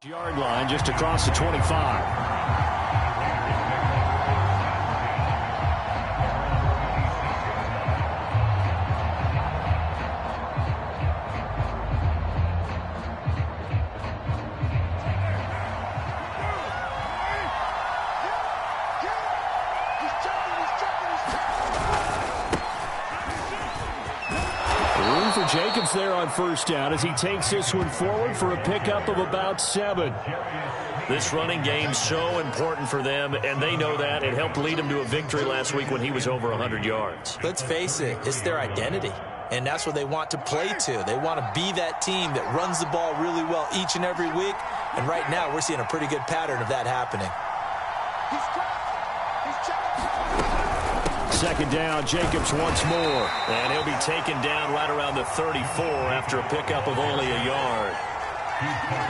Yard line just across the 25. Jacobs there on first down as he takes this one forward for a pickup of about 7. This running game's so important for them, and they know that. It helped lead them to a victory last week when he was over 100 yards. Let's face it, it's their identity, and that's what they want to play to. They want to be that team that runs the ball really well each and every week, and right now we're seeing a pretty good pattern of that happening. Second down, Jacobs once more. And he'll be taken down right around the 34 after a pickup of only a yard.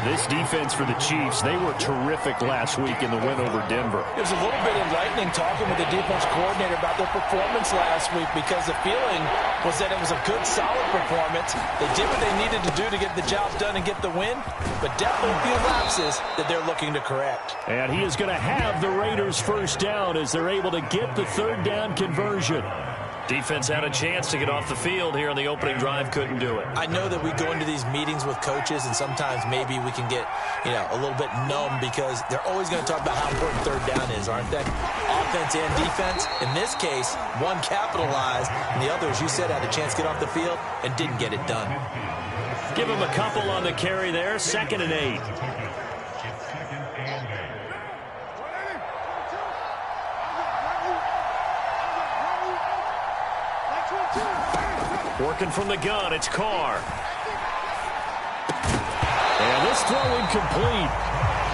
This defense for the Chiefs, they were terrific last week in the win over Denver. It was a little bit enlightening talking with the defense coordinator about their performance last week because the feeling was that it was a good, solid performance. They did what they needed to do to get the job done and get the win, but definitely a few lapses that they're looking to correct. And he is going to have the Raiders first down as they're able to get the third down conversion. Defense had a chance to get off the field here on the opening drive, couldn't do it. I know that we go into these meetings with coaches, and sometimes maybe we can get, a little bit numb because they're always going to talk about how important third down is, aren't they? Offense and defense. In this case, one capitalized, and the other, as you said, had a chance to get off the field and didn't get it done. Give him a couple on the carry there, 2nd and 8. Working from the gun, it's Carr. And this throw incomplete.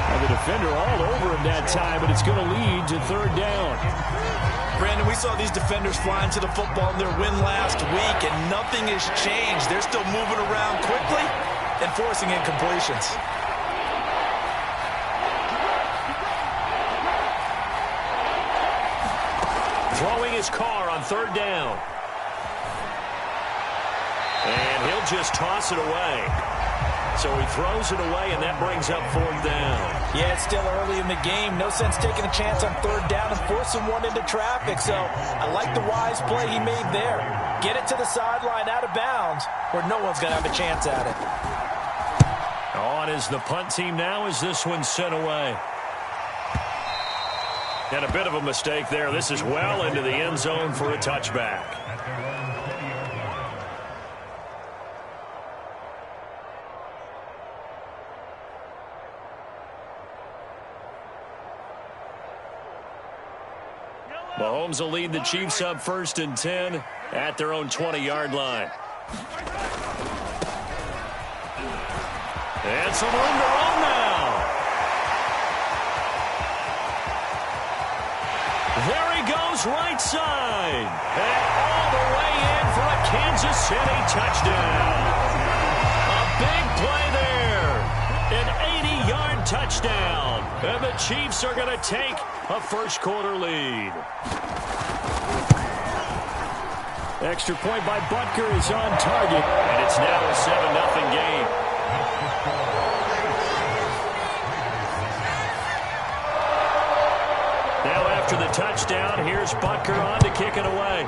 And the defender all over him that time, but it's going to lead to third down. Brandon, we saw these defenders flying to the football in their win last week, and nothing has changed. They're still moving around quickly and forcing incompletions. Throwing his Carr on third down. And he'll just toss it away. So he throws it away, and that brings up fourth down. Yeah, it's still early in the game. No sense taking a chance on third down and forcing one into traffic. So I like the wise play he made there. Get it to the sideline out of bounds where no one's going to have a chance at it. On is the punt team now as this one's sent away. And a bit of a mistake there. This is well into the end zone for a touchback. Mahomes will lead the Chiefs up 1st and 10 at their own 20-yard line. And some room to run now. There he goes, right side. And all the way in for a Kansas City touchdown. A big play there. An 80-yard touchdown. And the Chiefs are going to take a first-quarter lead. Extra point by Butker is on target. And it's now a 7-0 game. Now after the touchdown, here's Butker on to kick it away.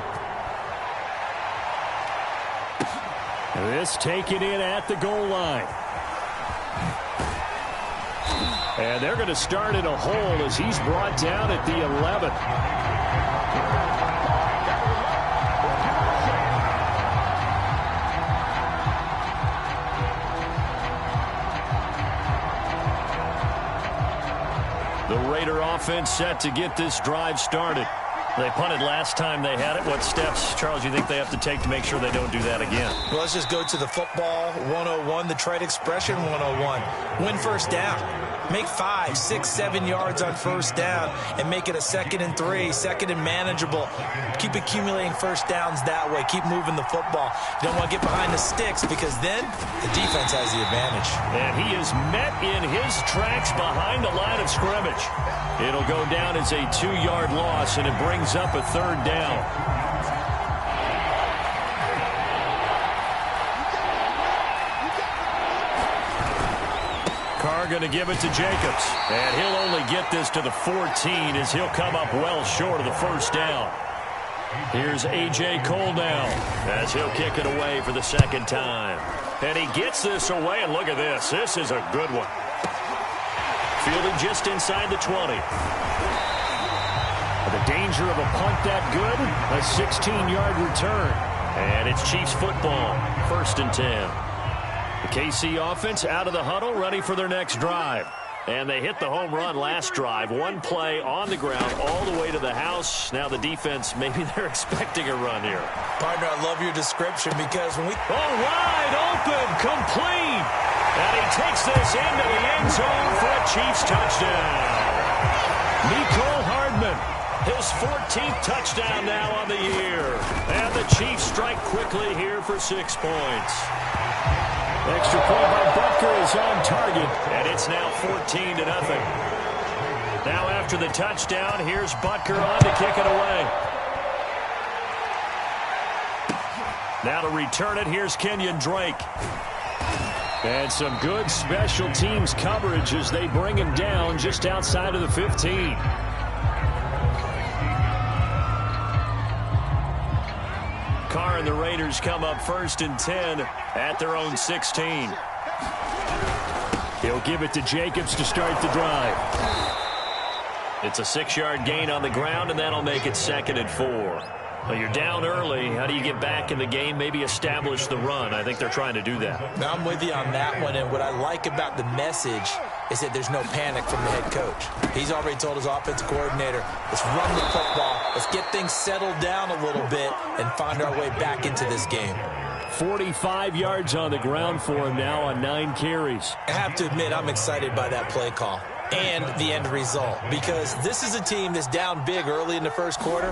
This taken in at the goal line. And they're going to start in a hole as he's brought down at the 11. The Raider offense set to get this drive started. They punted last time they had it. What steps, Charles, you think they have to take to make sure they don't do that again? Well, let's just go to the football 101, the trade expression 101. Win first down. Make 5, 6, 7 yards on first down and make it a 2nd and 3, 2nd and manageable. Keep accumulating first downs that way. Keep moving the football. You don't want to get behind the sticks because then the defense has the advantage. And he is met in his tracks behind the line of scrimmage. It'll go down as a 2-yard loss, and it brings up a third down. going to give it to Jacobs. And he'll only get this to the 14 as he'll come up well short of the first down. Here's A.J. Cole now as he'll kick it away for the second time. And he gets this away, and look at this. This is a good one. Fielded just inside the 20. The danger of a punt that good, a 16-yard return. And it's Chiefs football, 1st and 10. The KC offense out of the huddle, ready for their next drive. And they hit the home run last drive. One play on the ground all the way to the house. Now the defense, maybe they're expecting a run here. Partner, I love your description because when we... Oh, wide open, complete. And he takes this into the end zone for a Chiefs touchdown. Mecole Hardman, his 14th touchdown now on the year. And the Chiefs strike quickly here for 6 points. Extra point by Butker is on target, and it's now 14-0. Now after the touchdown, here's Butker on to kick it away. Now to return it, here's Kenyon Drake. And some good special teams coverage as they bring him down just outside of the 15. Carr and the Raiders come up 1st and 10 at their own 16. He'll give it to Jacobs to start the drive. It's a 6-yard gain on the ground, and that'll make it 2nd and 4. Well, you're down early. How do you get back in the game? Maybe establish the run. I think they're trying to do that. Now, I'm with you on that one, and what I like about the message is that there's no panic from the head coach. He's already told his offensive coordinator, let's run the football, let's get things settled down a little bit and find our way back into this game. 45 yards on the ground for him now on 9 carries. I have to admit, I'm excited by that play call and the end result, because this is a team that's down big early in the first quarter,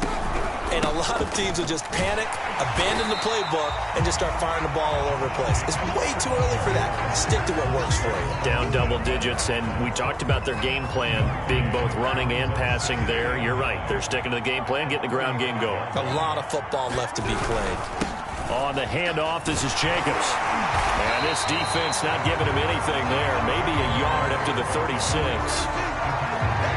and a lot of teams will just panic, abandon the playbook, and just start firing the ball all over the place. It's way too early for that. Stick to what works for you. Down double digits, and we talked about their game plan being both running and passing there. You're right. They're sticking to the game plan, getting the ground game going. A lot of football left to be played. On the handoff, this is Jacobs. And this defense not giving him anything there. Maybe a yard up to the 36.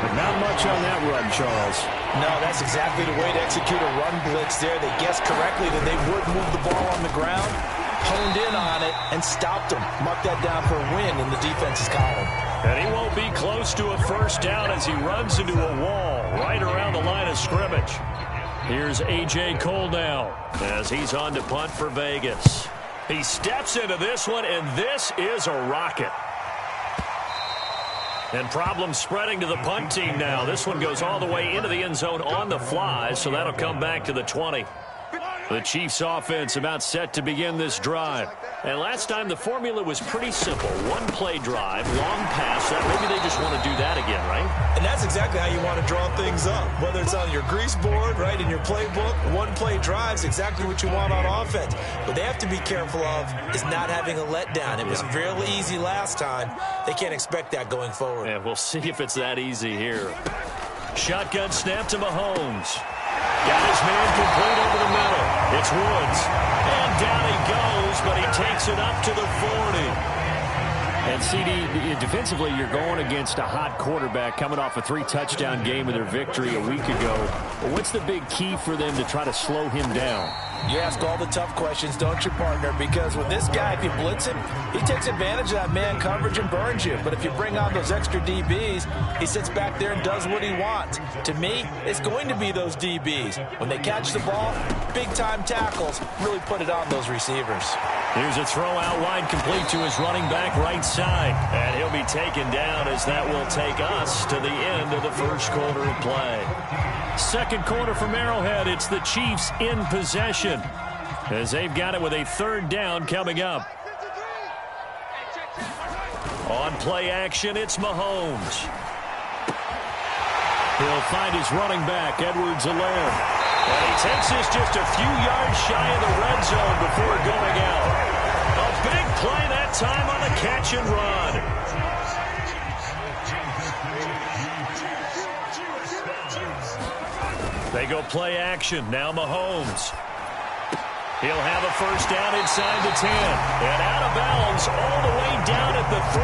But not much on that run, Charles. No, that's exactly the way to execute a run blitz there. They guessed correctly that they would move the ball on the ground, honed in on it, and stopped them. Mark that down for a win in the defense's column. And he won't be close to a first down as he runs into a wall right around the line of scrimmage. Here's A.J. Cole now as he's on to punt for Vegas. He steps into this one, and this is a rocket. And problems spreading to the punt team now. This one goes all the way into the end zone on the fly, so that'll come back to the 20. The Chiefs offense about set to begin this drive. And last time the formula was pretty simple. One play drive, long pass. Maybe they just want to do that again, right? And that's exactly how you want to draw things up. Whether it's on your grease board, right, in your playbook, one play drive's exactly what you want on offense. What they have to be careful of is not having a letdown. It was real easy last time. They can't expect that going forward. Yeah, we'll see if it's that easy here. Shotgun snap to Mahomes. Got his man complete over the middle. It's Woods. And down he goes, but he takes it up to the 40. And, CD, defensively, you're going against a hot quarterback coming off a 3-touchdown game of their victory a week ago. What's the big key for them to try to slow him down? You ask all the tough questions, don't you, partner? Because with this guy, if you blitz him, he takes advantage of that man coverage and burns you. But if you bring on those extra DBs, he sits back there and does what he wants. To me, it's going to be those DBs. When they catch the ball, big-time tackles really put it on those receivers. Here's a throw out wide, complete to his running back right side. And he'll be taken down as that will take us to the end of the first quarter of play. Second quarter from Arrowhead, it's the Chiefs in possession as they've got it with a 3rd down coming up. On play action, it's Mahomes. He'll find his running back, Edwards-Helaire. And he takes this just a few yards shy of the red zone before going out. A big play that time on the catch and run. They go play action. Now Mahomes. He'll have a first down inside the 10. And out of bounds all the way down at the 3.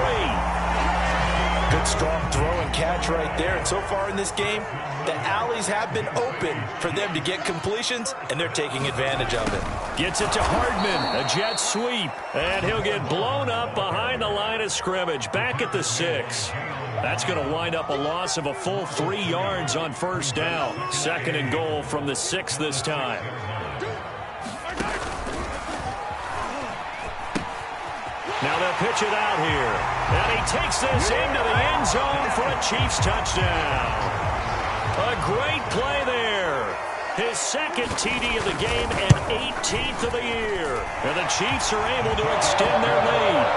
Strong throw and catch right there. And so far in this game, the alleys have been open for them to get completions, and they're taking advantage of it. Gets it to Hardman, a jet sweep, and he'll get blown up behind the line of scrimmage, back at the 6. That's going to wind up a loss of a full 3 yards on first down. 2nd and goal from the 6 this time. Now they'll pitch it out here. And he takes this into the end zone for a Chiefs touchdown. A great play there. His 2nd TD of the game and 18th of the year. And the Chiefs are able to extend their lead.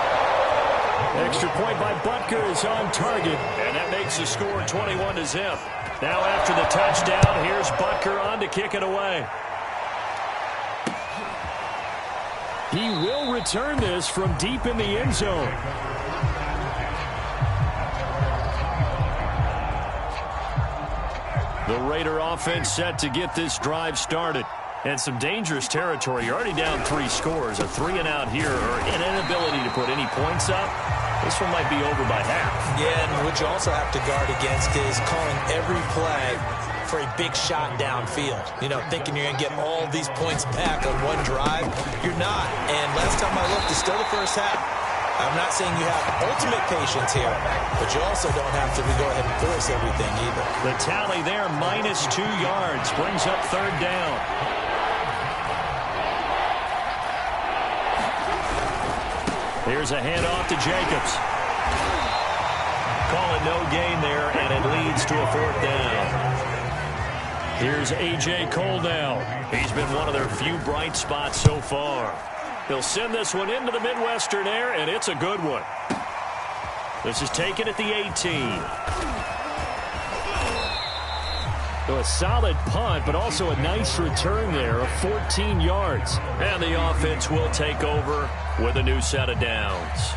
Extra point by Butker is on target. And that makes the score 21-0. Now after the touchdown, here's Butker on to kick it away. He will return this from deep in the end zone. The Raider offense set to get this drive started. And some dangerous territory. You're already down 3 scores. A 3-and-out here or an inability to put any points up. This one might be over by half. Yeah, and what you also have to guard against is calling every play for a big shot downfield. You know, thinking you're going to get all these points back on one drive. You're not. And last time I looked, it's still the first half. I'm not saying you have ultimate patience here, but you also don't have to go ahead and force everything either. The tally there, minus 2 yards, brings up 3rd down. Here's a handoff to Jacobs. Call it no gain there, and it leads to a 4th down. Here's A.J. Cole now. He's been one of their few bright spots so far. He'll send this one into the Midwestern air, and it's a good one. This is taken at the 18. So a solid punt, but also a nice return there of 14 yards. And the offense will take over with a new set of downs.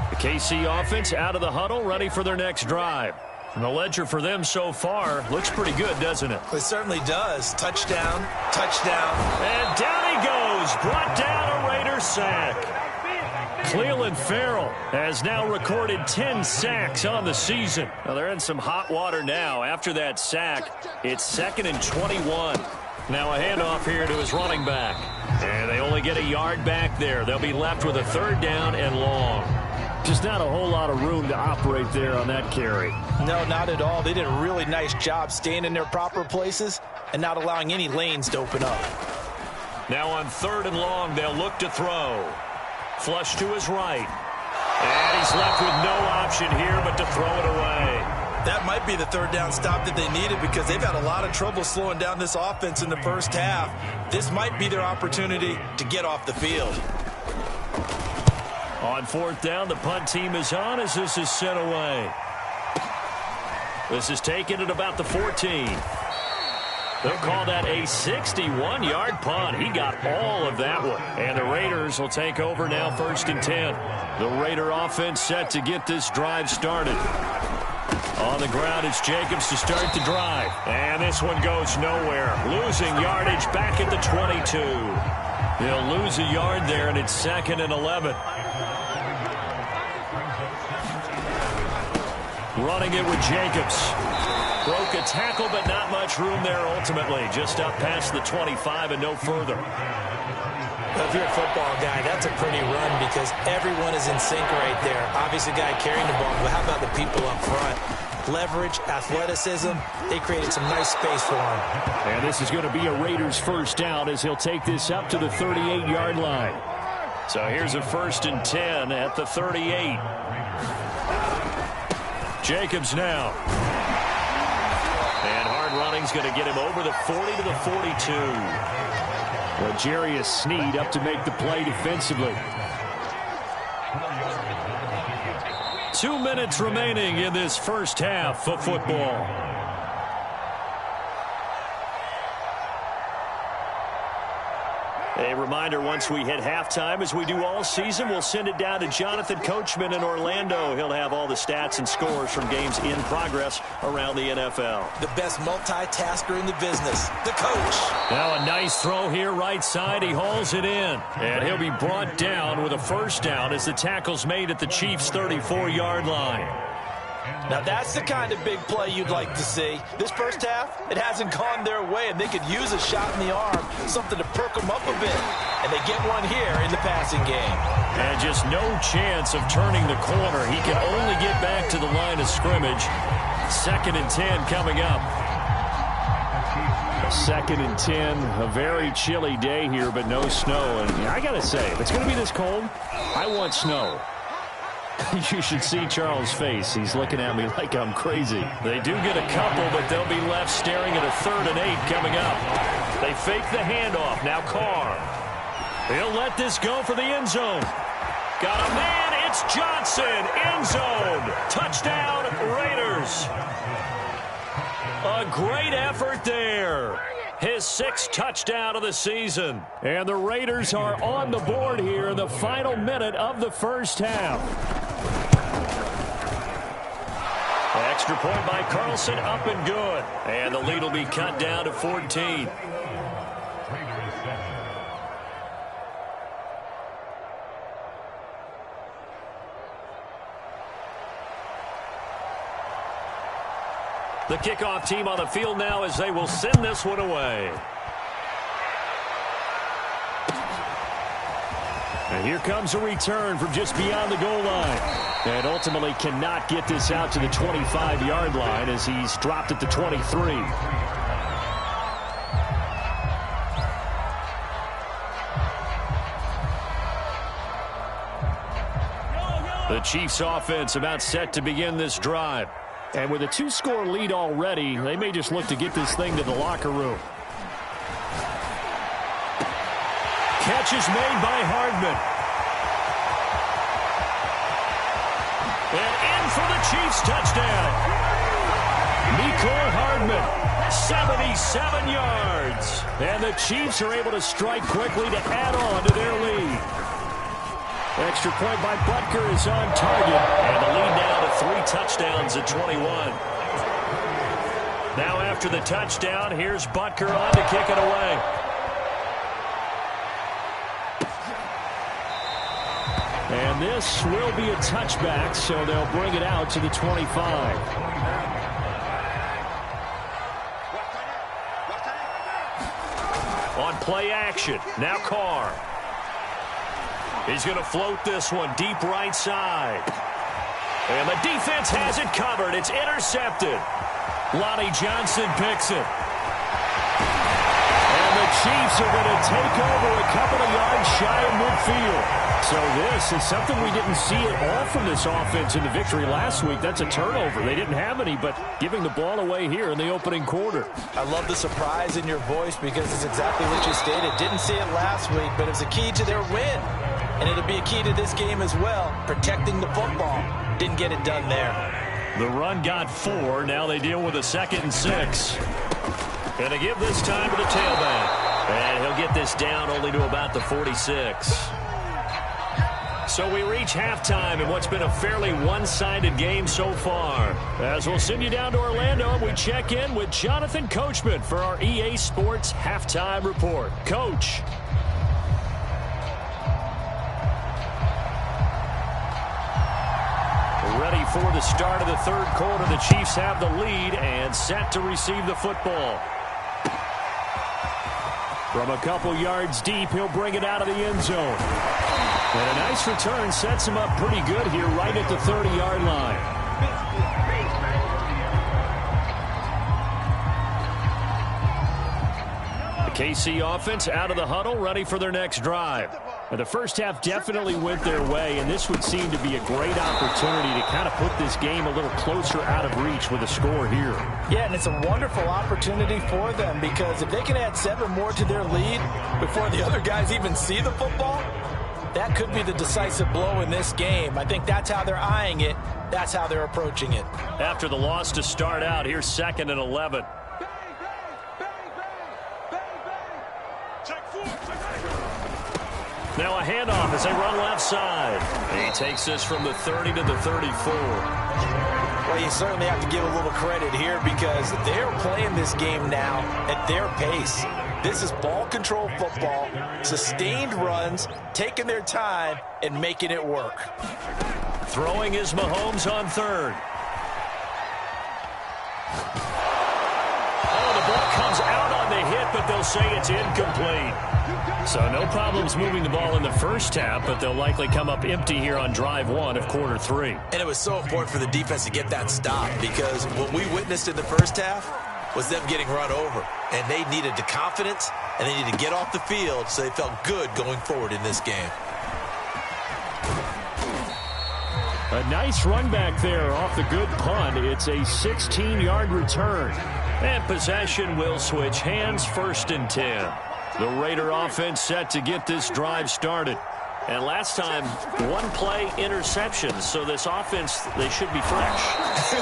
The KC offense out of the huddle, ready for their next drive. And the ledger for them so far looks pretty good, doesn't it? It certainly does. Touchdown, touchdown. And down he goes. Brought down a Raider sack. Clelin Ferrell has now recorded 10 sacks on the season. Now they're in some hot water now. After that sack, it's 2nd and 21. Now a handoff here to his running back. And they only get a yard back there. They'll be left with a 3rd down and long. Just not a whole lot of room to operate there on that carry. No, not at all. They did a really nice job staying in their proper places and not allowing any lanes to open up. Now on 3rd and long, they'll look to throw. Flush to his right. And he's left with no option here but to throw it away. That might be the 3rd down stop that they needed because they've had a lot of trouble slowing down this offense in the first half. This might be their opportunity to get off the field. On 4th down, the punt team is on as this is sent away. This is taken at about the 14. They'll call that a 61-yard punt. He got all of that one. And the Raiders will take over now 1st and 10. The Raider offense set to get this drive started. On the ground, it's Jacobs to start the drive. And this one goes nowhere. Losing yardage back at the 22. He'll lose a yard there, and it's 2nd and 11. Running it with Jacobs. Broke a tackle, but not much room there ultimately. Just up past the 25 and no further. Well, if you're a football guy, that's a pretty run because everyone is in sync right there. Obviously, the guy carrying the ball, but how about the people up front? Leverage, athleticism, they created some nice space for him. And this is going to be a Raiders 1st down as he'll take this up to the 38-yard line. So here's a 1st and 10 at the 38. Jacobs now. And hard running's going to get him over the 40 to the 42. L'Jarius Sneed up to make the play defensively. 2 minutes remaining in this first half of football. A reminder, once we hit halftime, as we do all season, we'll send it down to Jonathan Coachman in Orlando. He'll have all the stats and scores from games in progress around the NFL. The best multitasker in the business, the coach. Now a nice throw here right side. He hauls it in. And he'll be brought down with a 1st down as the tackle's made at the Chiefs' 34-yard line. Now that's the kind of big play you'd like to see. This first half, it hasn't gone their way, and they could use a shot in the arm, something to perk them up a bit. And they get one here in the passing game. And just no chance of turning the corner. He can only get back to the line of scrimmage. 2nd and 10 coming up. 2nd and 10, a very chilly day here, but no snow. And I got to say, if it's going to be this cold, I want snow. You should see Charles' face. He's looking at me like I'm crazy. They do get a couple, but they'll be left staring at a 3rd and 8 coming up. They fake the handoff. Now Carr. He'll let this go for the end zone. Got a man. It's Johnson. End zone. Touchdown, Raiders. A great effort there. His 6th touchdown of the season. And the Raiders are on the board here in the final minute of the first half. Extra point by Carlson, up and good. And the lead will be cut down to 14. The kickoff team on the field now as they will send this one away. And here comes a return from just beyond the goal line. And ultimately cannot get this out to the 25-yard line as he's dropped at the 23. The Chiefs offense about set to begin this drive. And with a 2-score lead already, they may just look to get this thing to the locker room. Catch is made by Hardman. And in for the Chiefs touchdown. Nicole Hardman, 77 yards. And the Chiefs are able to strike quickly to add on to their lead. Extra point by Butker is on target. And the lead now to 3 touchdowns at 21. Now after the touchdown, here's Butker on to kick it away. And this will be a touchback, so they'll bring it out to the 25. On play action, now Carr. He's going to float this one deep right side. And the defense has it covered. It's intercepted. Lonnie Johnson picks it. And the Chiefs are going to take over a couple of yards shy of midfield. So this is something we didn't see at all from this offense in the victory last week. That's a turnover. They didn't have any, but giving the ball away here in the opening quarter. I love the surprise in your voice because it's exactly what you stated. Didn't see it last week, but it was a key to their win. And it'll be a key to this game as well, protecting the football. Didn't get it done there. The run got 4. Now they deal with a 2nd and 6. Going to give this time to the tailback. And he'll get this down only to about the 46. So we reach halftime in what's been a fairly one-sided game so far. As we'll send you down to Orlando, we check in with Jonathan Coachman for our EA Sports Halftime Report. Coach. Ready for the start of the 3rd quarter. The Chiefs have the lead and set to receive the football. From a couple yards deep, he'll bring it out of the end zone. And a nice return sets him up pretty good here right at the 30-yard line. The KC offense out of the huddle, ready for their next drive. And the first half definitely went their way, and this would seem to be a great opportunity to kind of put this game a little closer out of reach with a score here. Yeah, and it's a wonderful opportunity for them because if they can add 7 more to their lead before the other guys even see the football, that could be the decisive blow in this game. I think that's how they're eyeing it. That's how they're approaching it. After the loss to start out, here's 2nd and 11. Now a handoff as they run left side. He takes this from the 30 to the 34. Well, you certainly have to give a little credit here because they're playing this game now at their pace. This is ball control football, sustained runs, taking their time and making it work. Throwing is Mahomes on 3rd. will say it's incomplete. So no problems moving the ball in the first half, but they'll likely come up empty here on drive one of quarter three. And it was so important for the defense to get that stop, because what we witnessed in the first half was them getting run over. And they needed the confidence, and they needed to get off the field so they felt good going forward in this game. A nice run back there off the good punt. It's a 16-yard return. And possession will switch hands, 1st and 10. The Raider offense set to get this drive started. And last time, one-play interception. So this offense, they should be fresh.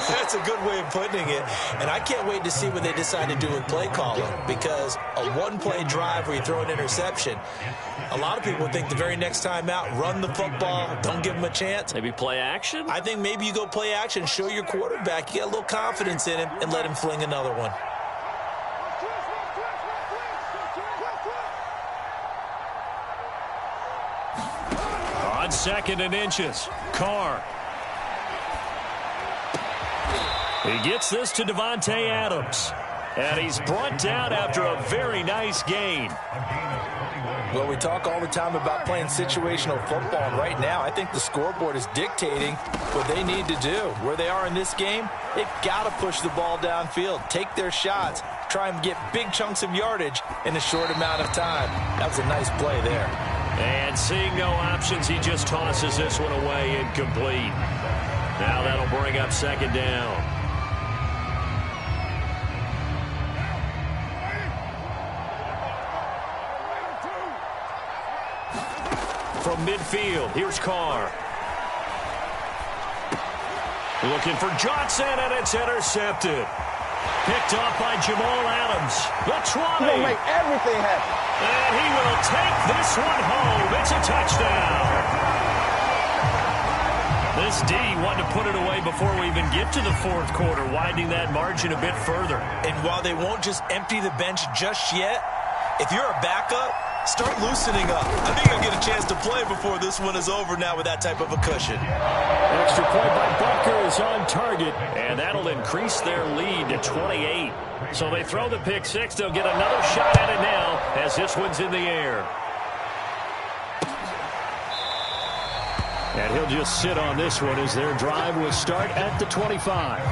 That's a good way of putting it. And I can't wait to see what they decide to do with play calling, because a one-play drive where you throw an interception, a lot of people think the very next time out, run the football, don't give them a chance. Maybe play action? I think maybe you go play action, show your quarterback, you get a little confidence in him, and let him fling another one. On 2nd and inches, Carr. He gets this to Devontae Adams. And he's brought down after a very nice gain. Well, we talk all the time about playing situational football, and right now I think the scoreboard is dictating what they need to do. Where they are in this game, they've got to push the ball downfield, take their shots, try and get big chunks of yardage in a short amount of time. That was a nice play there. And seeing no options, he just tosses this one away, incomplete. Now that'll bring up 2nd down. From midfield, here's Carr. Looking for Johnson, and it's intercepted. Picked off by Jamal Adams. The 20. He'll make everything happen. And he will take this one home. It's a touchdown. This D wanted to put it away before we even get to the 4th quarter, widening that margin a bit further. And while they won't just empty the bench just yet, if you're a backup, start loosening up. I think you'll get a chance to play before this one is over now with that type of a cushion. Extra point by Butker is on target, and that'll increase their lead to 28. So they throw the pick six. They'll get another shot at it now as this one's in the air. And he'll just sit on this one as their drive will start at the 25.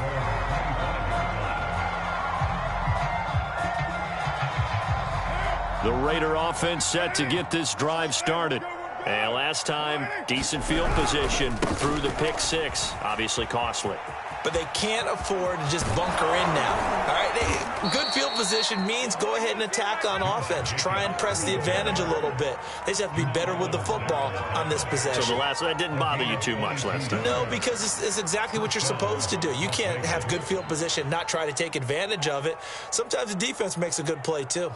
The Raider offense set to get this drive started. And last time, decent field position through the pick six. Obviously costly. But they can't afford to just bunker in now. All right, good field position means go ahead and attack on offense. Try and press the advantage a little bit. They just have to be better with the football on this possession. So that didn't bother you too much last time? No, because it's exactly what you're supposed to do. You can't have good field position, not try to take advantage of it. Sometimes the defense makes a good play too.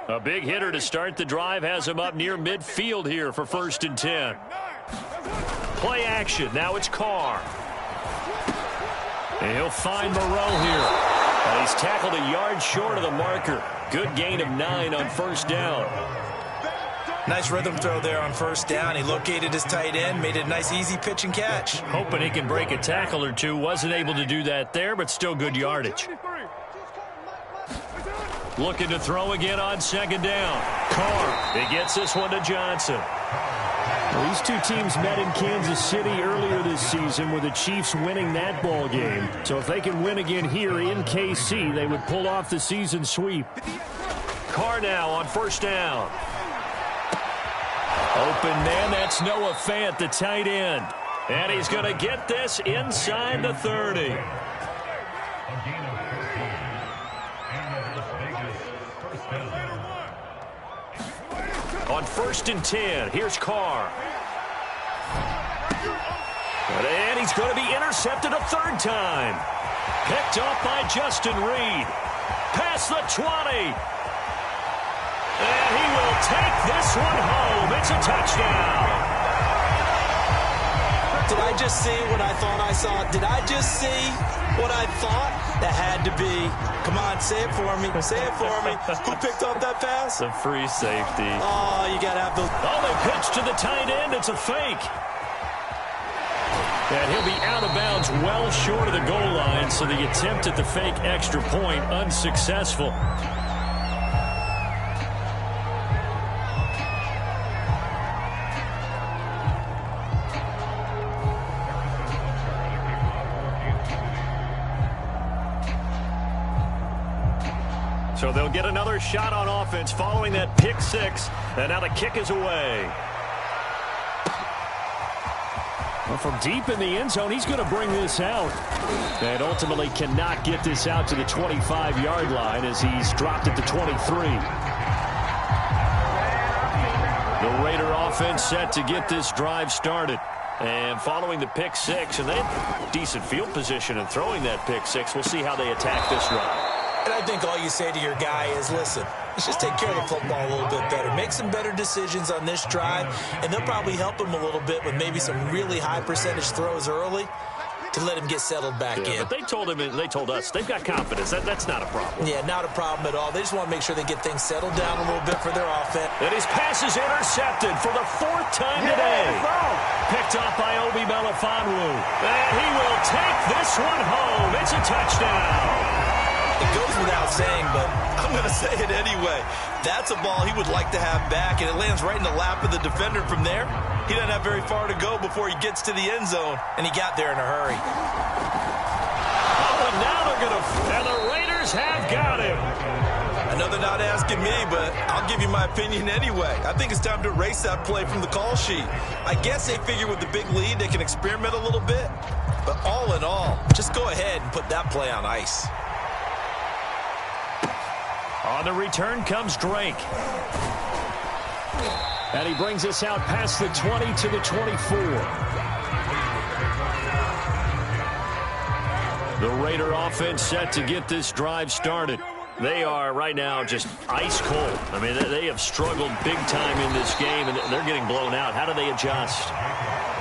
A big hitter to start the drive has him up near midfield here for 1st and 10. Play action. Now it's Carr. And he'll find Moreau here. And he's tackled a yard short of the marker. Good gain of 9 on 1st down. Nice rhythm throw there on 1st down. He located his tight end, made it a nice easy pitch and catch. Hoping he can break a tackle or two. Wasn't able to do that there, but still good yardage. Looking to throw again on 2nd down. Carr. He gets this one to Johnson. Well, these two teams met in Kansas City earlier this season with the Chiefs winning that ball game. So if they can win again here in KC, they would pull off the season sweep. Carr now on 1st down. Open man, that's Noah Fant, the tight end. And he's going to get this inside the 30. On 1st and 10, here's Carr. And he's going to be intercepted a 3rd time. Picked off by Justin Reed. Past the 20. And he will take this one home. It's a touchdown. Did I just see what I thought I saw? Did I just see what I thought? That had to be. Come on, say it for me. Say it for me. Who picked up that pass? The free safety. Oh, you got to have those. Oh, they pitch to the tight end. It's a fake. And he'll be out of bounds well short of the goal line, so the attempt at the fake extra point unsuccessful. So they'll get another shot on offense following that pick six. And now the kick is away. Well, from deep in the end zone, he's going to bring this out. And ultimately cannot get this out to the 25-yard line as he's dropped at the 23. The Raider offense set to get this drive started. And following the pick six, and they have decent field position in throwing that pick six. We'll see how they attack this drive. And I think all you say to your guy is, listen, let's just take care of the football a little bit better. Make some better decisions on this drive, and they'll probably help him a little bit with maybe some really high percentage throws early to let him get settled back in. But they told him, and they told us, they've got confidence. That's not a problem. Yeah, not a problem at all. They just want to make sure they get things settled down a little bit for their offense. And his pass is intercepted for the fourth time today. Picked off by Obi Melifonwu. And he will take this one home. It's a touchdown. It goes without saying, but I'm going to say it anyway. That's a ball he would like to have back, and it lands right in the lap of the defender from there. He doesn't have very far to go before he gets to the end zone, and he got there in a hurry. Oh, and now they're going to, and the Raiders have got him. I know they're not asking me, but I'll give you my opinion anyway. I think it's time to erase that play from the call sheet. I guess they figure with the big lead they can experiment a little bit, but all in all, just go ahead and put that play on ice. On the return comes Drake. And he brings us out past the 20 to the 24. The Raider offense set to get this drive started. They are right now just ice cold. I mean, they have struggled big time in this game, and they're getting blown out. How do they adjust?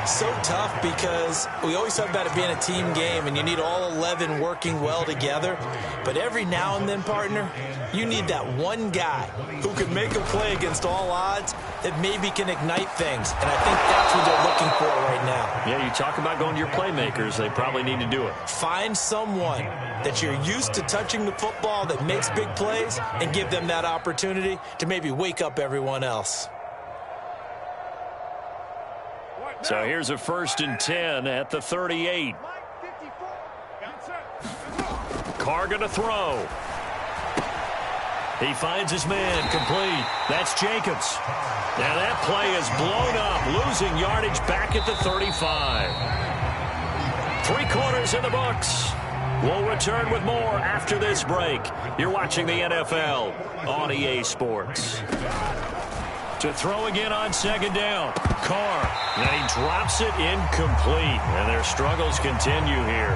So tough because we always talk about it being a team game, and you need all 11 working well together. But every now and then, partner, you need that one guy who can make a play against all odds that maybe can ignite things. And I think that's what they're looking for right now. Yeah, you talk about going to your playmakers. They probably need to do it. Find someone that you're used to touching the football that makes big plays and give them that opportunity to maybe wake up everyone else. So here's a 1st and 10 at the 38. Carr going to throw. He finds his man complete. That's Jacobs. Now that play is blown up, losing yardage back at the 35. 3 quarters in the books. We'll return with more after this break. You're watching the NFL on EA Sports. To throw again on 2nd down. Carr. And he drops it incomplete. And their struggles continue here.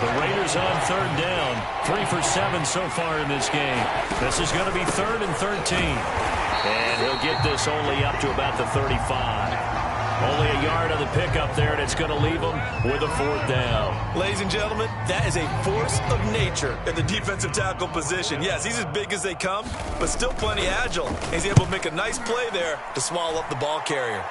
The Raiders on 3rd down. 3 for 7 so far in this game. This is going to be 3rd and 13. And he'll get this only up to about the 35. Only a yard on the pickup there, and it's going to leave him with a 4th down. Ladies and gentlemen, that is a force of nature in the defensive tackle position. Yes, he's as big as they come, but still plenty agile. He's able to make a nice play there to swallow up the ball carrier.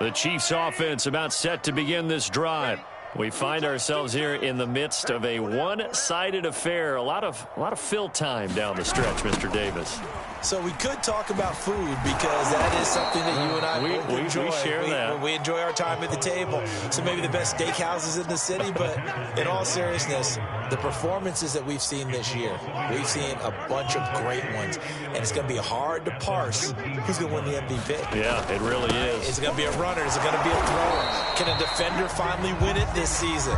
The Chiefs offense about set to begin this drive. We find ourselves here in the midst of a one-sided affair. A lot of fill time down the stretch, Mr. Davis. So we could talk about food because that is something that you and I enjoy. We share that. We enjoy our time at the table. So maybe the best steakhouses in the city, but in all seriousness, the performances that we've seen this year, we've seen a bunch of great ones, and it's going to be hard to parse who's going to win the MVP. Yeah, it really is. Is it going to be a runner? Is it going to be a thrower? Can a defender finally win it this season?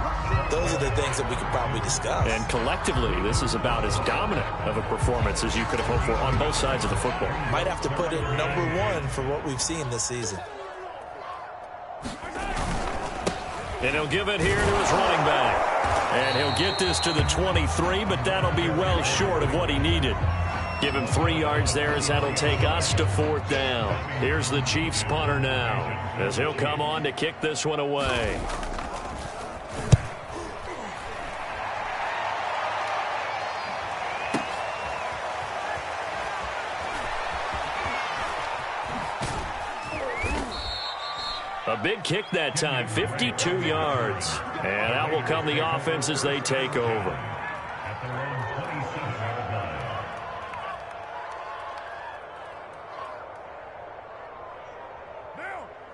Those are the things that we could probably discuss. And collectively, this is about as dominant of a performance as you could have hoped for on both sides of the football. Might have to put it #1 for what we've seen this season. And he'll give it here to his running back. And he'll get this to the 23, but that'll be well short of what he needed. Give him 3 yards there as that'll take us to 4th down. Here's the Chiefs punter now as he'll come on to kick this one away. A big kick that time, 52 yards. And out will come the offense as they take over.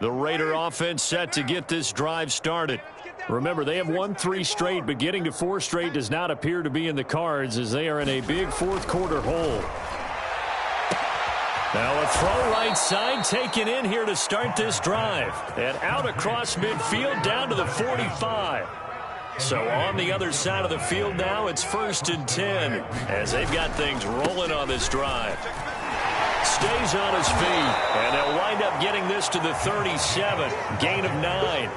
The Raider offense set to get this drive started. Remember, they have won 3 straight, but getting to 4 straight does not appear to be in the cards as they are in a big 4th quarter hole. Now a throw right side taken in here to start this drive. And out across midfield down to the 45. So on the other side of the field now, it's 1st and 10 as they've got things rolling on this drive. Stays on his feet, and they'll wind up getting this to the 37. Gain of 9.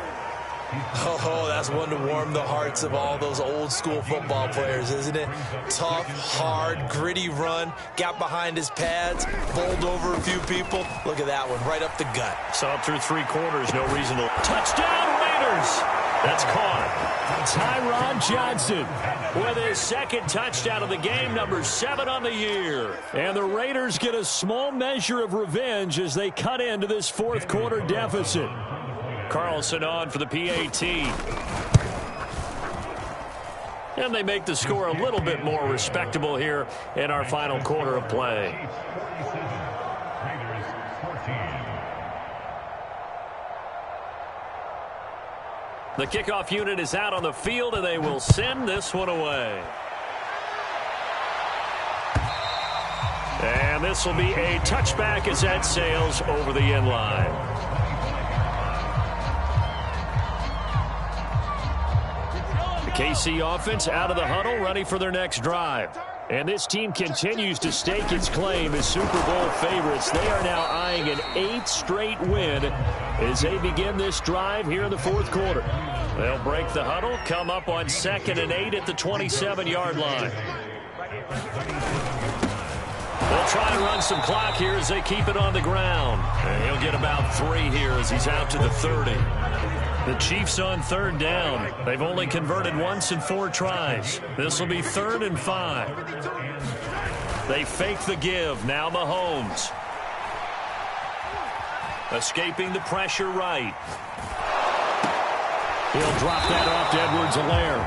Oh, that's one to warm the hearts of all those old school football players, isn't it? Tough, hard, gritty run. Got behind his pads, bowled over a few people. Look at that one, right up the gut. Saw it through 3 quarters, no reason to. Touchdown, Raiders! That's caught. Tyron Johnson with his 2nd touchdown of the game, number 7 on the year. And the Raiders get a small measure of revenge as they cut into this 4th quarter deficit. Carlson on for the PAT. And they make the score a little bit more respectable here in our final quarter of play. The kickoff unit is out on the field, and they will send this one away. And this will be a touchback as that sails over the end line. KC offense out of the huddle, ready for their next drive. And this team continues to stake its claim as Super Bowl favorites. They are now eyeing an 8th straight win as they begin this drive here in the 4th quarter. They'll break the huddle, come up on 2nd and 8 at the 27-yard line. They'll try and run some clock here as they keep it on the ground. And he'll get about 3 here as he's out to the 30. The Chiefs on 3rd down. They've only converted once in 4 tries. This will be 3rd and 5. They fake the give. Now Mahomes. Escaping the pressure right. He'll drop that off to Edwards-Helaire.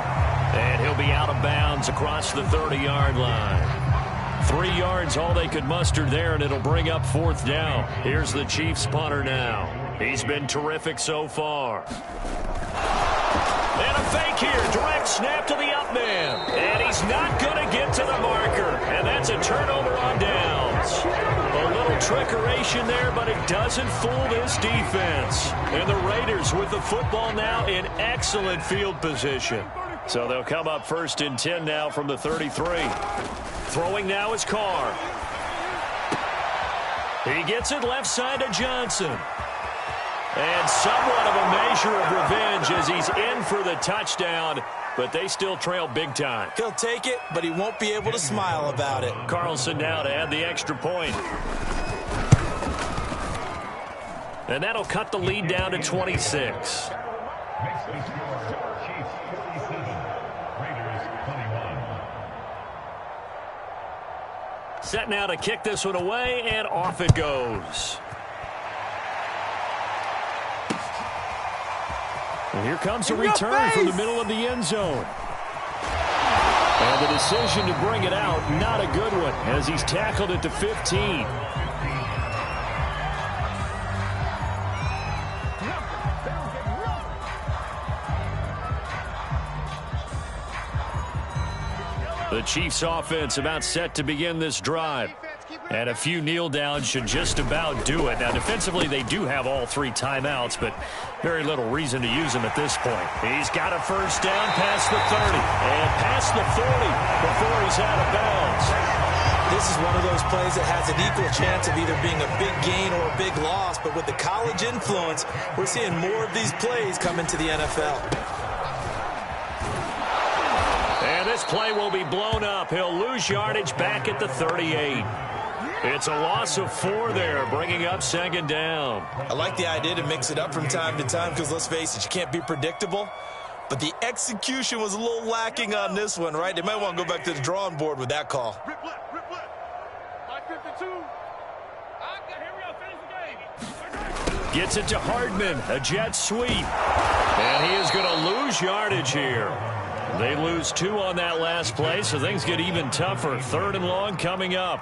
And he'll be out of bounds across the 30-yard line. 3 yards, all they could muster there, and it'll bring up 4th down. Here's the Chiefs punter now. He's been terrific so far. And a fake here. Direct snap to the up man. And he's not going to get to the marker. And that's a turnover on downs. A little trickeration there, but it doesn't fool this defense. And the Raiders with the football now in excellent field position. So they'll come up 1st and 10 now from the 33. Throwing now is Carr. He gets it left side to Johnson. And somewhat of a measure of revenge as he's in for the touchdown, but they still trail big time. He'll take it, but he won't be able to smile about it. Carlson now to add the extra point. And that'll cut the lead down to 26. Set now to kick this one away, and off it goes. And here comes a return from the middle of the end zone. And the decision to bring it out, not a good one, as he's tackled at the 15. The Chiefs offense about set to begin this drive. And a few kneel downs should just about do it. Now, defensively, they do have all 3 timeouts, but very little reason to use them at this point. He's got a 1st down past the 30 and past the 40 before he's out of bounds. This is one of those plays that has an equal chance of either being a big gain or a big loss, but with the college influence, we're seeing more of these plays come into the NFL. This play will be blown up. He'll lose yardage back at the 38. It's a loss of 4 there, bringing up second down. I like the idea to mix it up from time to time because, let's face it, you can't be predictable. But the execution was a little lacking on this one, right? They might want to go back to the drawing board with that call. Rip left. Line 52. Here we go. Finish the game. Gets it to Hardman, a jet sweep. And he is going to lose yardage here. They lose 2 on that last play, so things get even tougher. 3rd and long coming up.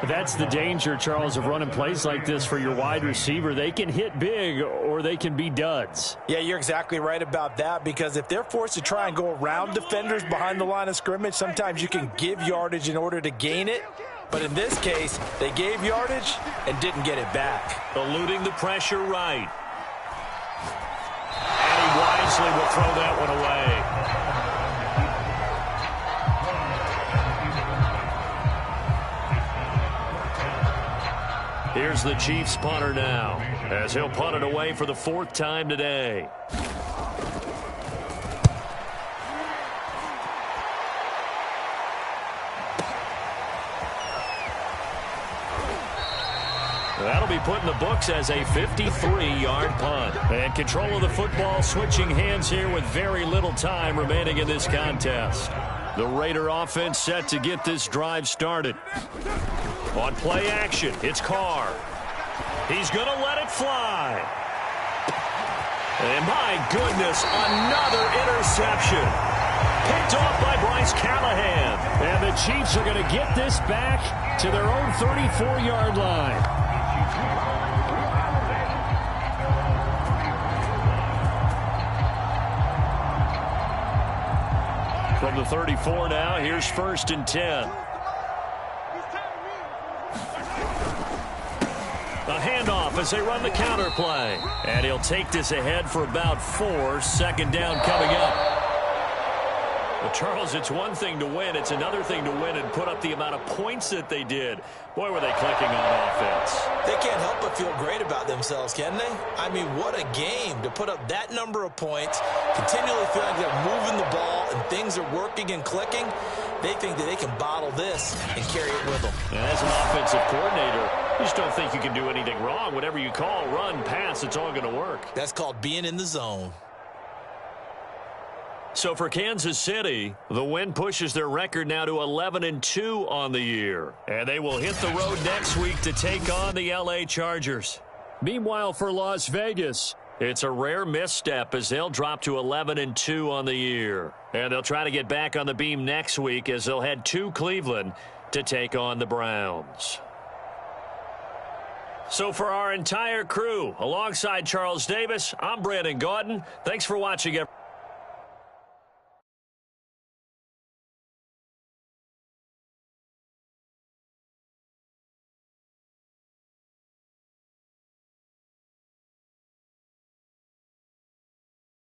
That's the danger, Charles, of running plays like this for your wide receiver. They can hit big or they can be duds. Yeah, you're exactly right about that, because if they're forced to try and go around defenders behind the line of scrimmage, sometimes you can give yardage in order to gain it. But in this case, they gave yardage and didn't get it back. Eluding the pressure right. And he wisely will throw that one away. Here's the Chiefs punter now, as he'll punt it away for the 4th time today. That'll be put in the books as a 53-yard punt. And control of the football switching hands here with very little time remaining in this contest. The Raider offense set to get this drive started. On play action, it's Carr. He's going to let it fly. And my goodness, another interception. Picked off by Bryce Callahan. And the Chiefs are going to get this back to their own 34-yard line. From the 34 now, here's 1st and 10. A handoff as they run the counter play. And he'll take this ahead for about 4. 2nd down coming up. Well, Charles, it's one thing to win. It's another thing to win and put up the amount of points that they did. Boy, were they clicking on offense. They can't help but feel great about themselves, can they? I mean, what a game to put up that number of points, continually feel like they're moving the ball and things are working and clicking. They think that they can bottle this and carry it with them. And as an offensive coordinator, you just don't think you can do anything wrong. Whatever you call, run, pass, it's all going to work. That's called being in the zone. So for Kansas City, the win pushes their record now to 11-2 on the year. And they will hit the road next week to take on the L.A. Chargers. Meanwhile, for Las Vegas, it's a rare misstep as they'll drop to 11-2 on the year. And they'll try to get back on the beam next week as they'll head to Cleveland to take on the Browns. So for our entire crew, alongside Charles Davis, I'm Brandon Gaudin. Thanks for watching, everyone.